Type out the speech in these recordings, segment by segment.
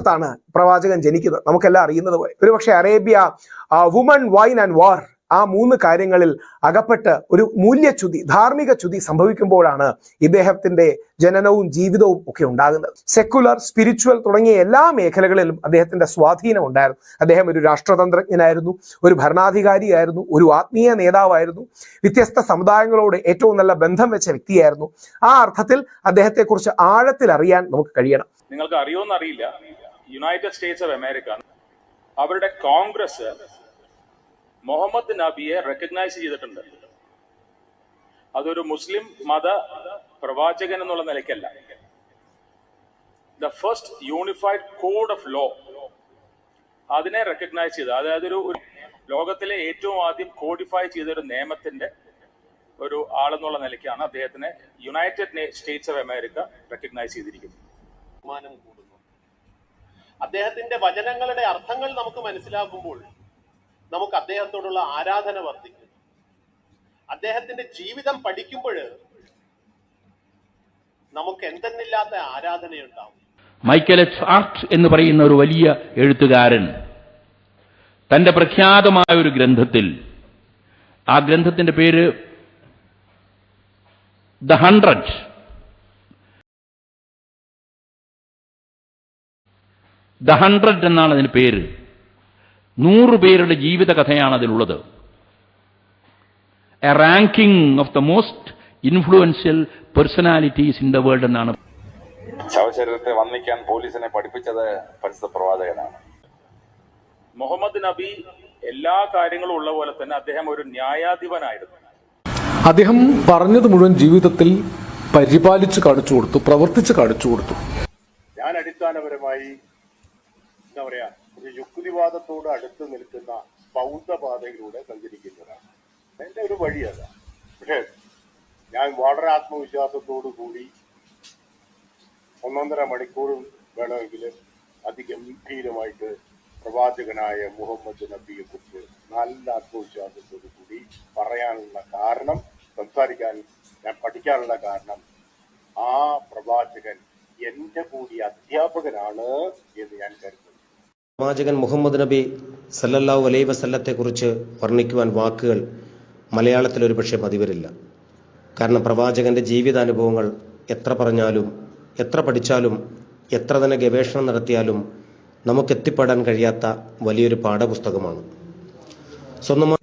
ാണ് പ്രവാചകൻ ജനിക്കുന്നത്, നമുക്കെല്ലാം അറിയുന്നത് പോലെ. ഒരുപക്ഷെ അറേബ്യ, വുമൺ, വൈൻ ആൻഡ് വാർ, ആ 3 കാര്യങ്ങളിൽ അകപ്പെട്ട് ഒരു മൂല്യച്യുതി, ധാർമ്മിക ച്യുതി സംഭവിക്കുമ്പോഴാണ് ഇദ്ദേഹത്തിന്റെ ജനനവും ജീവിതവും ഒക്കെ ഉണ്ടാകുന്നത്. സെക്കുലർ, സ്പിരിച്വൽ തുടങ്ങിയ എല്ലാ മേഖലകളിലും അദ്ദേഹത്തിന്റെ സ്വാധീനം ഉണ്ടായിരുന്നു. അദ്ദേഹം ഒരു രാഷ്ട്രതന്ത്രജ്ഞനായിരുന്നു, ഒരു ഭരണാധികാരിയായിരുന്നു, ഒരു ആത്മീയ നേതാവായിരുന്നു, വ്യത്യസ്ത സമുദായങ്ങളോട് ഏറ്റവും നല്ല ബന്ധം വെച്ച വ്യക്തിയായിരുന്നു. ആ അർത്ഥത്തിൽ അദ്ദേഹത്തെക്കുറിച്ച് ആഴത്തിൽ അറിയാൻ നമുക്ക് കഴിയണം. നിങ്ങൾക്ക് അറിയോന്നറിയില്ല, യുണൈറ്റഡ് സ്റ്റേറ്റ്സ് ഓഫ് അമേരിക്ക അവരുടെ കോൺഗ്രസ് മുഹമ്മദ് നബിയെ റെക്കഗ്നൈസ് ചെയ്തിട്ടുണ്ട്. അതൊരു മുസ്ലിം മത പ്രവാചകൻ എന്നുള്ള നിലയ്ക്കല്ല. The first unified code of law അതിനെ റെക്കഗ്നൈസ് ചെയ്ത്, അതായത് ഒരു ലോകത്തിലെ ഏറ്റവും ആദ്യം കോഡിഫൈ ചെയ്ത ഒരു നിയമത്തിന്റെ ഒരു ആളെന്നുള്ള നിലയ്ക്കാണ് അദ്ദേഹത്തിനെ United States of America recognise ചെയ്തിരിക്കുന്നത്. ബഹുമാനം കൂടുന്നു. അദ്ദേഹത്തിന്റെ വചനങ്ങളുടെ അർത്ഥങ്ങൾ നമുക്ക് മനസ്സിലാക്കുമ്പോൾ നമുക്ക് അദ്ദേഹത്തോടുള്ള ആരാധന വർദ്ധിക്കും. അദ്ദേഹത്തിന്റെ ജീവിതം പഠിക്കുമ്പോൾ നമുക്ക് എന്തെന്നില്ലാത്ത ആരാധനയുണ്ടാവും. മൈക്കൽ എച്ച് ഹാർട്ട് എന്ന് പറയുന്ന ഒരു വലിയ എഴുത്തുകാരൻ തന്റെ പ്രഖ്യാതമായ ഒരു ഗ്രന്ഥത്തിൽ, ആ ഗ്രന്ഥത്തിന്റെ പേര് ദ 100 എന്നാണ് അതിന് പേര്. 100 പേരുടെ ജീവിത കഥയാണ് അതിലുള്ളത്. A ranking of the most influential personalities in the world എന്നാണ്. ശവശരീരത്തെ വന്ദിക്കാൻ പോലീസിനെ പഠിപ്പിച്ചത് പരിശുദ്ധ പ്രവാചകനാണ്. മുഹമ്മദ് നബി എല്ലാ കാര്യങ്ങളും ഉള്ള പോലെ തന്നെ അദ്ദേഹം ഒരു ന്യായാധിപനായിരുന്നു. അദ്ദേഹം പറഞ്ഞത് മുഴുവൻ ജീവിതത്തിൽ പരിപാലിച്ച് കാണിച്ചു കൊടുത്തു, പ്രവർത്തിച്ച് കാണിച്ചു കൊടുത്തു. ഞാൻ അടിസ്ഥാനപരമായി എന്താ പറയാ, ഒരു യുക്തിവാദത്തോട് അടുത്ത് നിൽക്കുന്ന ബൗദ്ധപാതയിലൂടെ സഞ്ചരിക്കുന്നതാണ്. എന്റെ ഒരു വഴി അല്ല. പക്ഷേ ഞാൻ വളരെ ആത്മവിശ്വാസത്തോടു കൂടി 1.5 മണിക്കൂറും വേണമെങ്കിൽ അതിഗംഭീരമായിട്ട് പ്രവാചകനായ മുഹമ്മദ് നബിയെ കുറിച്ച് നല്ല ആത്മവിശ്വാസത്തോടു കൂടി പറയാനുള്ള കാരണം, സംസാരിക്കാൻ ഞാൻ പഠിക്കാനുള്ള കാരണം, ആ പ്രവാചകൻ എന്റെ കൂടി അധ്യാപകനാണ് എന്ന് ഞാൻ കരുതുന്നു. പ്രവാചകൻ മുഹമ്മദ് നബി സല്ലല്ലാഹു അലൈഹി വസല്ലത്തെ കുറിച്ച് വർണ്ണിക്കുവാൻ വാക്കുകൾ മലയാളത്തിൽ ഒരു പക്ഷേ മതി വരില്ല. കാരണം പ്രവാചകന്റെ ജീവിതാനുഭവങ്ങൾ എത്ര പറഞ്ഞാലും, എത്ര പഠിച്ചാലും, എത്ര തന്നെ ഗവേഷണം നടത്തിയാലും നമുക്കെത്തിപ്പെടാൻ കഴിയാത്ത വലിയൊരു പാഠപുസ്തകമാണ്.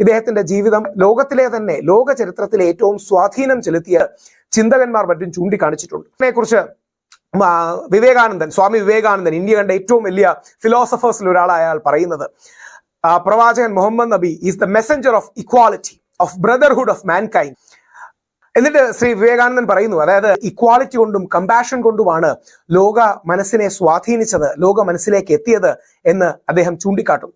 ഇദ്ദേഹത്തിന്റെ ജീവിതം ലോകത്തിലെ തന്നെ, ലോക ചരിത്രത്തിലെ ഏറ്റവും സ്വാധീനം ചെലുത്തിയ ചിന്തകന്മാർ മറ്റും ചൂണ്ടിക്കാണിച്ചിട്ടുണ്ട്. ഇതിനെക്കുറിച്ച് സ്വാമി വിവേകാനന്ദൻ, ഇന്ത്യ കണ്ട ഏറ്റവും വലിയ ഫിലോസഫേഴ്സിൽ ഒരാളായ അയാൾ പറയുന്നത്, പ്രവാചകൻ മുഹമ്മദ് നബി is the Messenger of equality, of brotherhood of mankind. എന്നിട്ട് ശ്രീ വിവേകാനന്ദൻ പറയുന്നു, അതായത് ഇക്വാലിറ്റി കൊണ്ടും കമ്പാഷൻ കൊണ്ടുമാണ് ലോക മനസ്സിനെ സ്വാധീനിച്ചത്, ലോക മനസ്സിലേക്ക് എത്തിയത് എന്ന് അദ്ദേഹം ചൂണ്ടിക്കാട്ടും.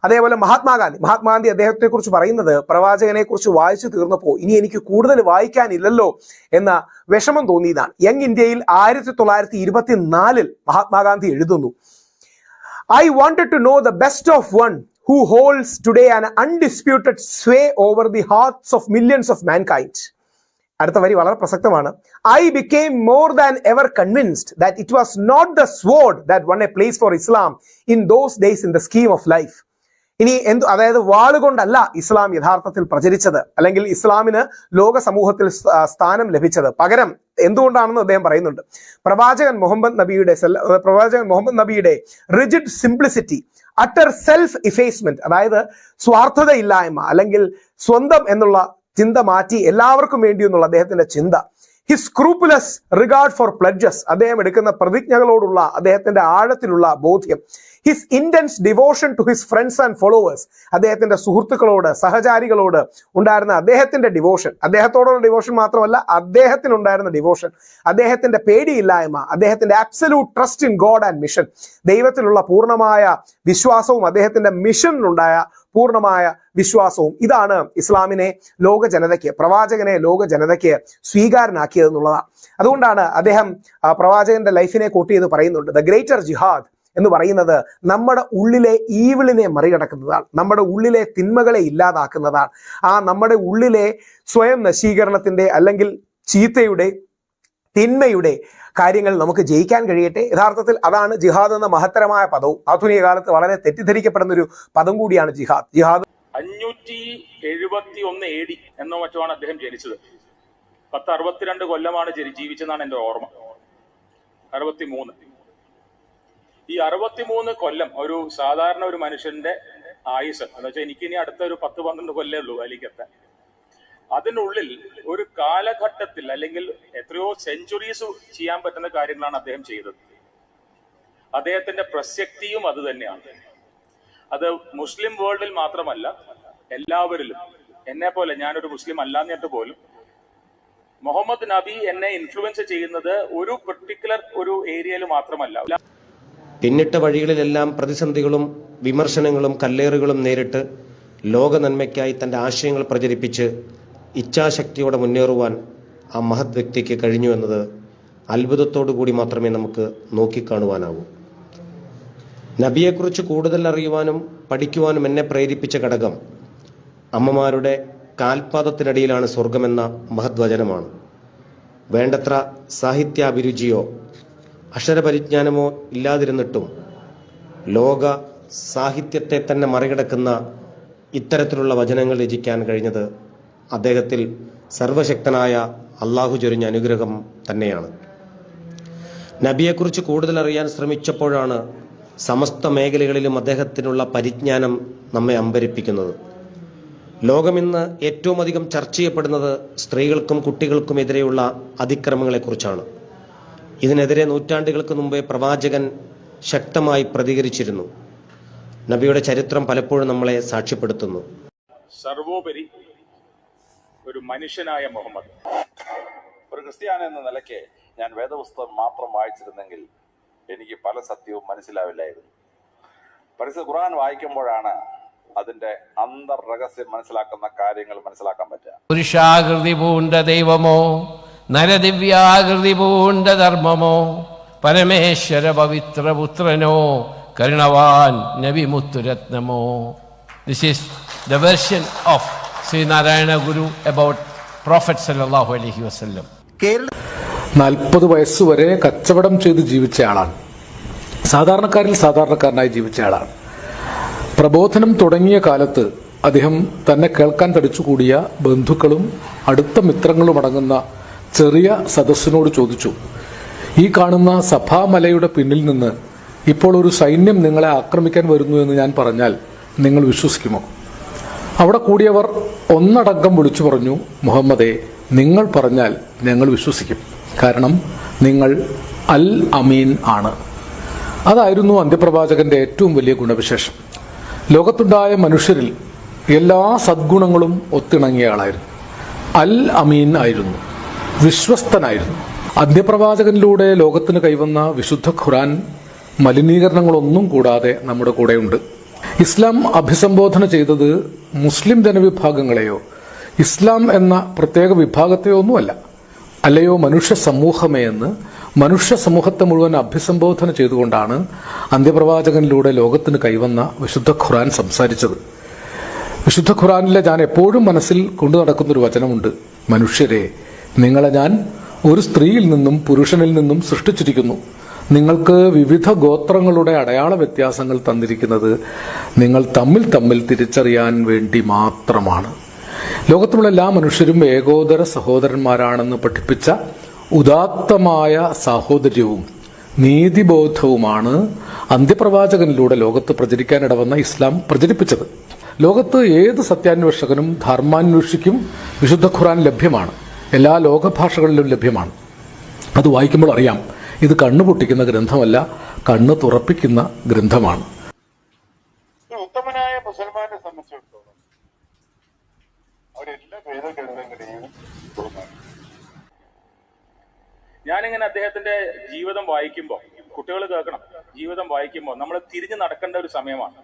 അതേപോലെ മഹാത്മാഗാന്ധി അദ്ദേഹത്തെ കുറിച്ച് പറയുന്നത്, പ്രവാചകനെ കുറിച്ച് വായിച്ചു തീർന്നപ്പോൾ ഇനി എനിക്ക് കൂടുതൽ വായിക്കാനില്ലല്ലോ എന്ന വിഷമം തോന്നിയതാണ്. യങ് ഇന്ത്യയിൽ 1924 മഹാത്മാഗാന്ധി എഴുതുന്നു, I wanted to know the best of one who holds today an undisputed sway over the hearts of millions of mankind. അടുത്ത വരി വളരെ പ്രസക്തമാണ്. I became more than ever convinced that it was not the sword that won a place for Islam in those days in the scheme of life. ഇനി അതായത് വാളുകൊണ്ടല്ല ഇസ്ലാം യഥാർത്ഥത്തിൽ പ്രചരിച്ചത്, അല്ലെങ്കിൽ ഇസ്ലാമിന് ലോക സമൂഹത്തിൽ സ്ഥാനം ലഭിച്ചത്. പകരം എന്തുകൊണ്ടാണെന്ന് അദ്ദേഹം പറയുന്നുണ്ട്. പ്രവാചകൻ മുഹമ്മദ് നബിയുടെ റിജിഡ് സിംപ്ലിസിറ്റി, അട്ടർ സെൽഫ് ഇഫേസ്മെന്റ്, അതായത് സ്വാർത്ഥതയില്ലായ്മ, അല്ലെങ്കിൽ സ്വന്തം എന്നുള്ള ചിന്ത മാറ്റി എല്ലാവർക്കും വേണ്ടി എന്നുള്ള അദ്ദേഹത്തിന്റെ ചിന്ത, his scrupulous regard for pledges, അദ്ദേഹം എടുക്കുന്ന പ്രതിജ്ഞകളോടുള്ള അദ്ദേഹത്തിന്റെ ആഴത്തിലുള്ള ബോധ്യം, his intense devotion to his friends and followers, അദ്ദേഹത്തിന്റെ സുഹൃത്തുക്കളോട്, സഹചാരികളോട് ഉണ്ടായിരുന്ന അദ്ദേഹത്തിന്റെ ഡിവോഷൻ, അദ്ദേഹത്തോടുള്ള ഡിവോഷൻ മാത്രമല്ല, അദ്ദേഹത്തിനുണ്ടായിരുന്ന ഡിവോഷൻ, അദ്ദേഹത്തിന്റെ പേടിയില്ലായ്മ, അദ്ദേഹത്തിന്റെ absolute trust in God and mission, ദൈവത്തിലുള്ള പൂർണ്ണമായ വിശ്വാസവും അദ്ദേഹത്തിന്റെ മിഷനിലുണ്ടായ പൂർണ്ണമായ വിശ്വാസവും, ഇതാണ് ഇസ്ലാമിനെ ലോക ജനതയ്ക്ക്, പ്രവാചകനെ ലോക ജനതയ്ക്ക് സ്വീകാരനാക്കിയതെന്നുള്ളതാണ്. അതുകൊണ്ടാണ് അദ്ദേഹം പ്രവാചകന്റെ ലൈഫിനെ കോട്ട് ചെയ്ത് പറയുന്നുണ്ട്, ദ ഗ്രേറ്റർ ജിഹാദ് എന്ന് പറയുന്നത് നമ്മുടെ ഉള്ളിലെ ഈവിളിനെ മറികടക്കുന്നതാണ്, നമ്മുടെ ഉള്ളിലെ തിന്മകളെ ഇല്ലാതാക്കുന്നതാണ്. ആ നമ്മുടെ ഉള്ളിലെ സ്വയം നശീകരണത്തിന്റെ, അല്ലെങ്കിൽ ചീത്തയുടെ, തിന്മയുടെ കാര്യങ്ങൾ നമുക്ക് ജയിക്കാൻ കഴിയട്ടെ. യഥാർത്ഥത്തിൽ അതാണ് ജിഹാദ് എന്ന മഹത്തരമായ പദവും ആധുനിക കാലത്ത് വളരെ തെറ്റിദ്ധരിക്കപ്പെടുന്ന ഒരു പദം കൂടിയാണ് ജിഹാദ്. 571 AD എന്നോ മറ്റുമാണ് അദ്ദേഹം ജനിച്ചത്. 62 കൊല്ലമാണ് ജീവിച്ചെന്നാണ് എൻ്റെ ഓർമ്മ. 63. ഈ 63 കൊല്ലം ഒരു സാധാരണ ഒരു മനുഷ്യന്റെ ആയുസ് എന്ന് വെച്ചാൽ എനിക്കിനി അടുത്ത ഒരു 10-12 കൊല്ലമേ ഉള്ളൂ അതിലേക്കെത്താൻ. അതിനുള്ളിൽ ഒരു കാലഘട്ടത്തിൽ അല്ലെങ്കിൽ എത്രയോ സെഞ്ചുറീസ് ചെയ്യാൻ പറ്റുന്ന കാര്യങ്ങളാണ് അദ്ദേഹം ചെയ്തത്. അദ്ദേഹത്തിന്റെ പ്രസക്തിയും അത് തന്നെയാണ്. അത് മുസ്ലിം വേൾഡിൽ മാത്രമല്ല, എല്ലാവരിലും. എന്നെ പോലെ, ഞാനൊരു മുസ്ലിം അല്ലാന്നിട്ട് പോലും മുഹമ്മദ് നബി എന്നെ ഇൻഫ്ലുവൻസ് ചെയ്യുന്നത് ഒരു പെർട്ടിക്കുലർ ഒരു ഏരിയയിൽ മാത്രമല്ല. പിന്നിട്ട വഴികളിലെല്ലാം പ്രതിസന്ധികളും വിമർശനങ്ങളും കല്ലേറുകളും നേരിട്ട് ലോക നന്മയ്ക്കായി തൻ്റെ ആശയങ്ങൾ പ്രചരിപ്പിച്ച് ഇച്ഛാശക്തിയോടെ മുന്നേറുവാൻ ആ മഹത് വ്യക്തിക്ക് കഴിഞ്ഞു എന്നത് അത്ഭുതത്തോടു കൂടി മാത്രമേ നമുക്ക് നോക്കിക്കാണുവാനാവൂ. നബിയെക്കുറിച്ച് കൂടുതൽ അറിയുവാനും പഠിക്കുവാനും എന്നെ പ്രേരിപ്പിച്ച ഘടകം അമ്മമാരുടെ കാൽപാദത്തിനടിയിലാണ് സ്വർഗമെന്ന മഹത് വചനമാണ്. വേണ്ടത്ര സാഹിത്യാഭിരുചിയോ അക്ഷരപരിജ്ഞാനമോ ഇല്ലാതിരുന്നിട്ടും ലോക സാഹിത്യത്തെ തന്നെ മറികടക്കുന്ന ഇത്തരത്തിലുള്ള വചനങ്ങൾ രചിക്കാൻ കഴിഞ്ഞത് അദ്ദേഹത്തിൽ സർവശക്തനായ അള്ളാഹു ചൊരിഞ്ഞ അനുഗ്രഹം തന്നെയാണ്. നബിയെക്കുറിച്ച് കൂടുതൽ അറിയാൻ ശ്രമിച്ചപ്പോഴാണ് സമസ്ത മേഖലകളിലും അദ്ദേഹത്തിനുള്ള പരിജ്ഞാനം നമ്മെ അമ്പരിപ്പിക്കുന്നത്. ലോകമിന്ന് ഏറ്റവും അധികം ചർച്ച ചെയ്യപ്പെടുന്നത് സ്ത്രീകൾക്കും കുട്ടികൾക്കും എതിരെയുള്ള അതിക്രമങ്ങളെക്കുറിച്ചാണ്. ഇതിനെതിരെ നൂറ്റാണ്ടുകൾക്ക് മുമ്പേ പ്രവാചകൻ ശക്തമായി പ്രതികരിച്ചിരുന്നു. നബിയുടെ ചരിത്രം പലപ്പോഴും നമ്മളെ സാക്ഷ്യപ്പെടുത്തുന്നു. സർവോപരി ഒരു മനുഷ്യനായ മുഹമ്മദ്. ഒരു ക്രിസ്ത്യാനി എന്ന നിലയ്ക്ക് ഞാൻ വേദപുസ്തകം മാത്രം വായിച്ചിരുന്നെങ്കിൽ എനിക്ക് പല സത്യവും മനസ്സിലാവില്ലായിരുന്നു. പരിശുദ്ധ ഖുർആൻ വായിക്കുമ്പോഴാണ് അതിന്റെ അന്തർരഹസ്യം മനസ്സിലാക്കുന്ന കാര്യങ്ങൾ മനസ്സിലാക്കാൻ പറ്റുക. പുരുഷാകൃതി പൂണ്ട ദൈവമോ നരദിവ്യാകൃതി പൂണ്ട ധർമ്മമോ പരമേശ്വര പവിത്രപുത്രനോ കരുണവാൻ നബി മുത്തുരത്നമോ. This is the version of Shri Narayana Guru about prophet സല്ലല്ലാഹു അലൈഹി വസല്ലം. 40 വയസ്സുവരെ കച്ചവടം ചെയ്ത് ജീവിച്ചയാളാണ്. സാധാരണക്കാരിൽ സാധാരണക്കാരനായി ജീവിച്ചയാളാണ്. പ്രബോധനം തുടങ്ങിയ കാലത്ത് അദ്ദേഹം തന്നെ കേൾക്കാൻ തടിച്ചുകൂടിയ ബന്ധുക്കളും അടുത്ത മിത്രങ്ങളും അടങ്ങുന്ന ചെറിയ സദസ്സിനോട് ചോദിച്ചു, ഈ കാണുന്ന സഭാമലയുടെ പിന്നിൽ നിന്ന് ഇപ്പോൾ ഒരു സൈന്യം നിങ്ങളെ ആക്രമിക്കാൻ വരുന്നു എന്ന് ഞാൻ പറഞ്ഞാൽ നിങ്ങൾ വിശ്വസിക്കുമോ? അവിടെ കൂടിയവർ ഒന്നടങ്കം വിളിച്ചു പറഞ്ഞു, മുഹമ്മദേ, നിങ്ങൾ പറഞ്ഞാൽ ഞങ്ങൾ വിശ്വസിക്കും. കാരണം നിങ്ങൾ അൽ അമീൻ ആണ്. അതായിരുന്നു അന്ത്യപ്രവാചകന്റെ ഏറ്റവും വലിയ ഗുണവിശേഷം. ലോകത്തുണ്ടായ മനുഷ്യരിൽ എല്ലാ സദ്ഗുണങ്ങളും ഒത്തിണങ്ങിയ ആളായിരുന്നു. അൽ അമീൻ ആയിരുന്നു, വിശ്വസ്തനായിരുന്നു. അന്ത്യപ്രവാചകനിലൂടെ ലോകത്തിന് കൈവന്ന വിശുദ്ധ ഖുർആൻ മലിനീകരണങ്ങളൊന്നും കൂടാതെ നമ്മുടെ കൂടെയുണ്ട്. ഇസ്ലാം അഭിസംബോധന ചെയ്തത് മുസ്ലിം ജനവിഭാഗങ്ങളെയോ ഇസ്ലാം എന്ന പ്രത്യേക വിഭാഗത്തെയോ ഒന്നുമല്ല. അല്ലയോ മനുഷ്യ സമൂഹമേ എന്ന് മനുഷ്യ സമൂഹത്തെ മുഴുവൻ അഭിസംബോധന ചെയ്തുകൊണ്ടാണ് അന്ത്യപ്രവാചകനിലൂടെ ലോകത്തിന് കൈവന്ന വിശുദ്ധ ഖുർആൻ സംസാരിച്ചത്. വിശുദ്ധ ഖുർആനിലെ ഞാൻ എപ്പോഴും മനസ്സിൽ കൊണ്ടു നടക്കുന്നൊരു വചനമുണ്ട്, മനുഷ്യരെ, നിങ്ങളെ ഞാൻ ഒരു സ്ത്രീയിൽ നിന്നും പുരുഷനിൽ നിന്നും സൃഷ്ടിച്ചിരിക്കുന്നു. നിങ്ങൾക്ക് വിവിധ ഗോത്രങ്ങളുടെ അടയാള വ്യത്യാസങ്ങൾ തന്നിരിക്കുന്നത് നിങ്ങൾ തമ്മിൽ തിരിച്ചറിയാൻ വേണ്ടി മാത്രമാണ്. ലോകത്തുള്ള എല്ലാ മനുഷ്യരും ഏകോദര സഹോദരന്മാരാണെന്ന് പഠിപ്പിച്ച ഉദാത്തമായ സാഹോദര്യവും നീതിബോധവുമാണ് അന്ത്യപ്രവാചകനിലൂടെ ലോകത്ത് പ്രചരിക്കാനിടവന്ന ഇസ്ലാം പ്രചരിപ്പിച്ചത്. ലോകത്ത് ഏത് സത്യാന്വേഷകനും ധർമാന്വേഷിക്കും വിശുദ്ധ ഖുർആൻ ലഭ്യമാണ്. എല്ലാ ലോകഭാഷകളിലും ലഭ്യമാണ്. അത് വായിക്കുമ്പോൾ അറിയാം, ഇത് കണ്ണുപൊട്ടിക്കുന്ന ഗ്രന്ഥമല്ല, കണ്ണ് തുറപ്പിക്കുന്ന ഗ്രന്ഥമാണ്. ഉത്തമനായ മുസൽമാനെ സംബന്ധിച്ചിടത്തോളം അവരെല്ലാ വേദഗ്രന്ഥങ്ങളെയും തുറന്നാണ്. ഞാനിങ്ങനെ അദ്ദേഹത്തിന്റെ ജീവിതം വായിക്കുമ്പോൾ, കുട്ടികൾ കേൾക്കണം, ജീവിതം വായിക്കുമ്പോൾ നമ്മൾ തിരിഞ്ഞു നടക്കേണ്ട ഒരു സമയമാണ്.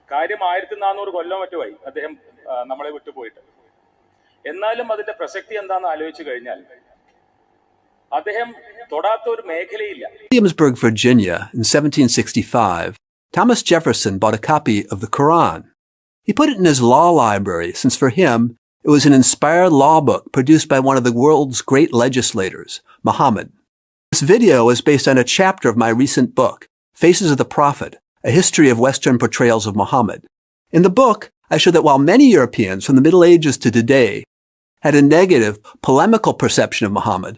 കാര്യം 1400 കൊല്ലം മറ്റുമായി അദ്ദേഹം നമ്മളെ വിട്ടുപോയിട്ട്. എന്നാലും അതിന്റെ പ്രസക്തി എന്താണെന്ന് ആലോചിച്ചു കഴിഞ്ഞാൽ അദ്ദേഹം തൊടാത്ത ഒരു മേഖലയില്ല. Williamsburg, Virginia, in 1765, Thomas Jefferson bought a copy of the Quran. He put it in his law library, since for him it was an inspired law book produced by one of the world's great legislators, Muhammad. This video is based on a chapter of my recent book, Faces of the Prophet, A History of Western Portrayals of Muhammad. In the book, I show that while many Europeans from the Middle Ages to today had a negative, polemical perception of Muhammad,